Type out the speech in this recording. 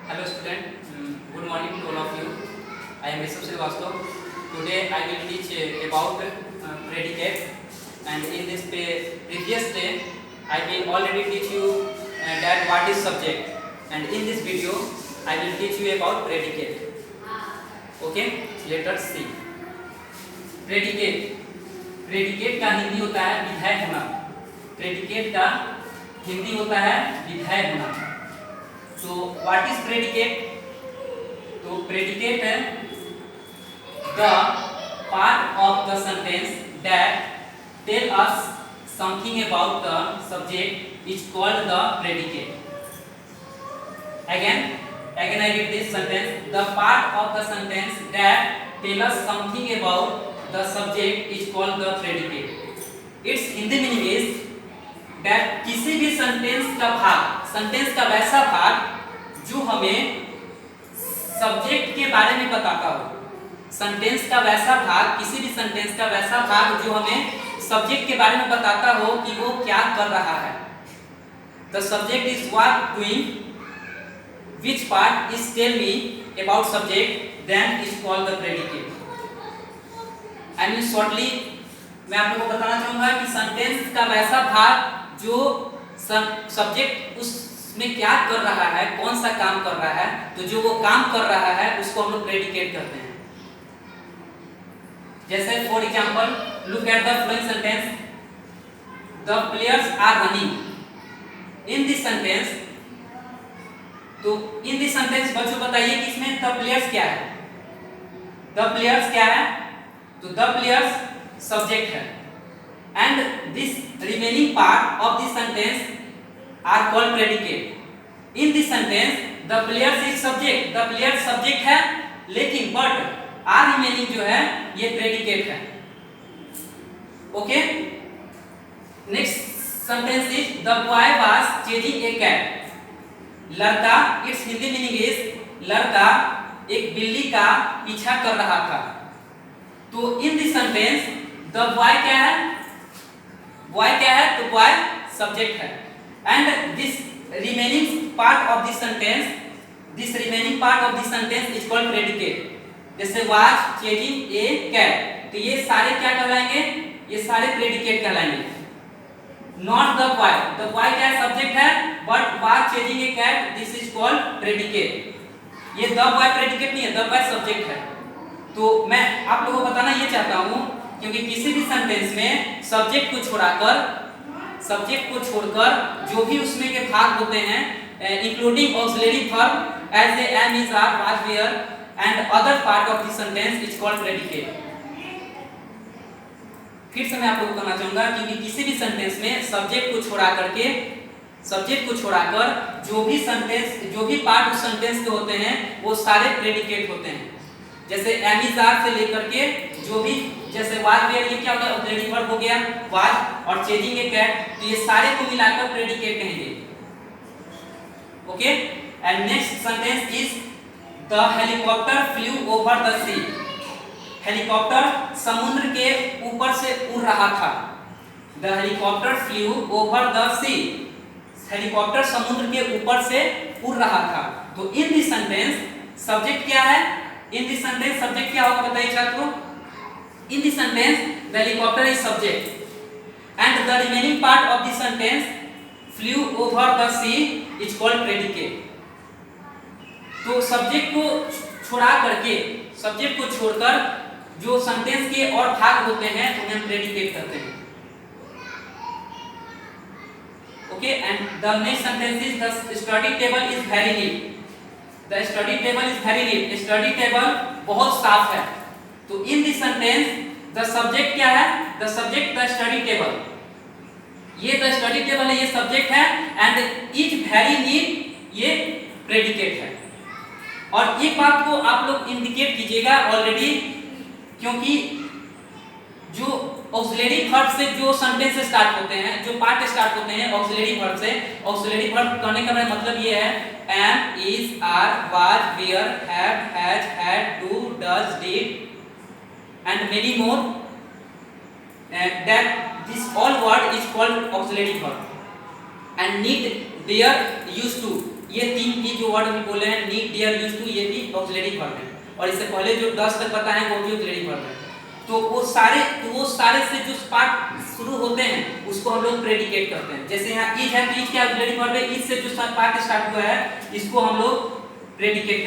Hello student, good morning to all of you. I am Rishabh Srivastava. Today I will teach about predicate, and in this previous day I will already teach you that what is subject, and in this video I will teach you about predicate. Okay, let us see. Predicate. Predicate का हिंदी होता है विधेय होना. Predicate का हिंदी होता है विधेय होना. So what is predicate? तो predicate है the part of the sentence that tell us something about the subject is called the predicate. Again I read this sentence. The part of the sentence that tell us something about the subject is called the predicate. Its Hindi meaning is that किसी भी sentence का भाग, sentence का वैसा भाग जो हमें subject के बारे में बताता हो. सेंटेंस का वैसा भाग, किसी भी सेंटेंस का वैसा भाग जो हमें सब्जेक्ट के बारे में बताता हो कि वो क्या कर रहा है. The subject is what doing, which part is tell me about subject, then is called the predicate. I mean shortly मैं आप लोगों को बताना चाहूंगा कि सेंटेंस का वैसा भाग जो सब्जेक्ट उसमें क्या कर रहा है, कौन सा काम कर रहा है, तो जो वो काम कर रहा है उसको हम लोग प्रेडिकेट करते हैं. जैसे for example look at the following sentence. The players are running. In this sentence, तो इन दिस सेंटेंस बच्चों बताइए कि इसमें द प्लेयर्स क्या है. द प्लेयर्स क्या है? तो द प्लेयर्स सब्जेक्ट है, and this remaining part of this sentence are called predicate. In this sentence the players is subject, the players subject है, लेकिन but are remaining जो है ये predicate है. Okay, next sentence is the boy was chasing a cat. लड़का, its Hindi meaning is लड़का एक बिल्ली का पीछा कर रहा था. तो in this sentence the boy क्या है? बॉय क्या है? तो बॉय सब्जेक्ट है, and this remaining part of this sentence is called predicate. जैसे वाज चेजिंग ए कैट, तो ये सारे क्या कहलाएंगे? ये सारे प्रेडिकेट कहलाएंगे. नॉट द बॉय क्या है? सब्जेक्ट है, but was chasing a cat, this is called predicate. ये द बॉय प्रेडिकेट नहीं है, द बॉय सब्जेक्ट है. तो मैं आप लोगों को बताना ये चाहता हूं क्योंकि किसी भी सेंटेंस में सब्जेक्ट को छोड़कर जो भी उसमें के भाग होते हैं, including auxiliary verb as a am is are was were and other part of the sentence is called predicate. फिर से मैं आप लोगों को कहना चाहूंगा क्योंकि किसी भी सेंटेंस में सब्जेक्ट को छोड़ाकर जो भी पार्ट उस सेंटेंस के होते हैं वो सारे प्रेडिकेट होते हैं. जैसे एम इज आर से लेकर के जो भी, जैसे वाज वेयर, ये क्या हो गया? ऑक्सिलरी वर्ब हो गया वाज, और चेजिंग ए कैट, तो ये सारे को मिलाकर प्रेडिकेट कहेंगे. Okay, and next sentence is the helicopter flew over the sea. Helicopter समुद्र के ऊपर से उड़ रहा था. The helicopter flew over the sea. Helicopter समुद्र के ऊपर से उड़ रहा था. तो इन दिस सेंटेंस सब्जेक्ट क्या है? इन दिस सेंटेंस सब्जेक्ट क्या होगा बताइए छात्रों? In this sentence the helicopter is subject and the remaining part of the sentence flew over the sea is called predicate. तो सब्जेक्ट को छोड़कर जो सेंटेंस के और भाग होते हैं उन्हें हम प्रेडिकेट करते हैं. Okay, and the next sentence is the study table is very neat. The study table is very neat. Study table बहुत साफ है. तो in this sentence the subject क्या है? The subject the study table. ये the study table है, ये subject है, एंड इज वेरी नीट ये प्रेडिकेट है. और एक बात को आप लोग इंडिकेट कीजिएगा ऑलरेडी, क्योंकि जो ऑक्सिलरी वर्ब से जो सेंटेंस स्टार्ट होते हैं, जो पार्ट स्टार्ट होते हैं ऑक्सिलरी वर्ब से, ऑक्सिलरी वर्ब करने का मतलब ये है am, is, are, was, were, have, has, had, do, does, did and many more, that this all word is called auxiliary verb, and need, there, used to, ये 3 भी जो word भी बोले हैं, नीड, डियर, यूज्ड टू, ये भी auxiliary verb है। और इससे पहले जो 10 तक बताए हैं वो भी ऑक्सिलरी वर्ब है। तो वो सारे से जो पार्ट शुरू होते हैं उसको हम लोग प्रेडिकेट करते हैं। जैसे यहाँ इज है तो इज क्या ऑक्सिलरी वर्ब है, इज से जो पार्ट स्टार्ट हुआ है इसको हम लोग प्रेडिकेट